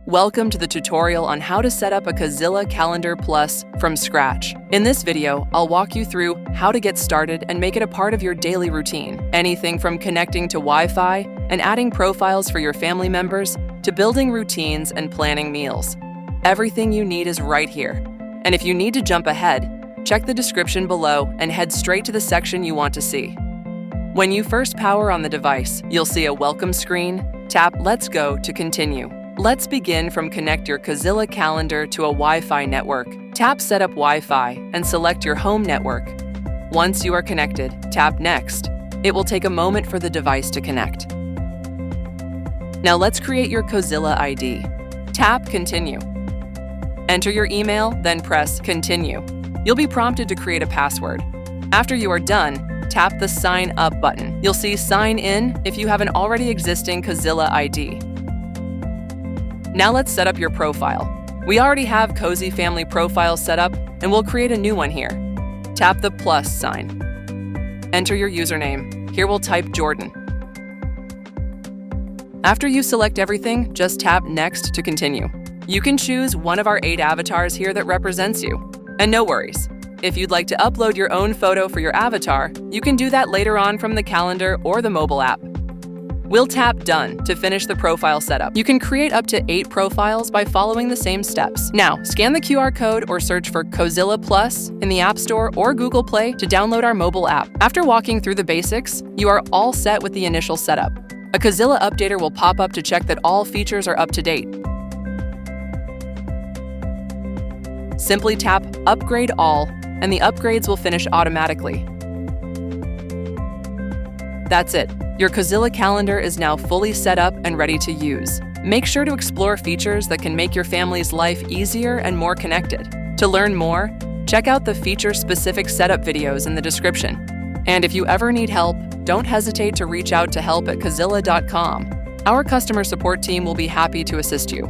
Welcome to the tutorial on how to set up a Cozyla Calendar Plus from scratch. In this video, I'll walk you through how to get started and make it a part of your daily routine. Anything from connecting to Wi-Fi and adding profiles for your family members to building routines and planning meals. Everything you need is right here. And if you need to jump ahead, check the description below and head straight to the section you want to see. When you first power on the device, you'll see a welcome screen. Tap Let's Go to continue. Let's begin from connect your Cozyla calendar to a Wi-Fi network. Tap Set up Wi-Fi and select your home network. Once you are connected, tap Next. It will take a moment for the device to connect. Now let's create your Cozyla ID. Tap Continue. Enter your email, then press Continue. You'll be prompted to create a password. After you are done, tap the Sign Up button. You'll see Sign In if you have an already existing Cozyla ID. Now let's set up your profile. We already have Cozy Family Profile set up, and we'll create a new one here. Tap the plus sign. Enter your username. Here we'll type Jordan. After you select everything, just tap Next to continue. You can choose one of our 8 avatars here that represents you. And no worries. If you'd like to upload your own photo for your avatar, you can do that later on from the calendar or the mobile app. We'll tap Done to finish the profile setup. You can create up to 8 profiles by following the same steps. Now, scan the QR code or search for Cozyla Plus in the App Store or Google Play to download our mobile app. After walking through the basics, you are all set with the initial setup. A Cozyla Updater will pop up to check that all features are up to date. Simply tap Upgrade All, and the upgrades will finish automatically. That's it. Your Cozyla calendar is now fully set up and ready to use. Make sure to explore features that can make your family's life easier and more connected. To learn more, check out the feature-specific setup videos in the description. And if you ever need help, don't hesitate to reach out to help@cozyla.com. Our customer support team will be happy to assist you.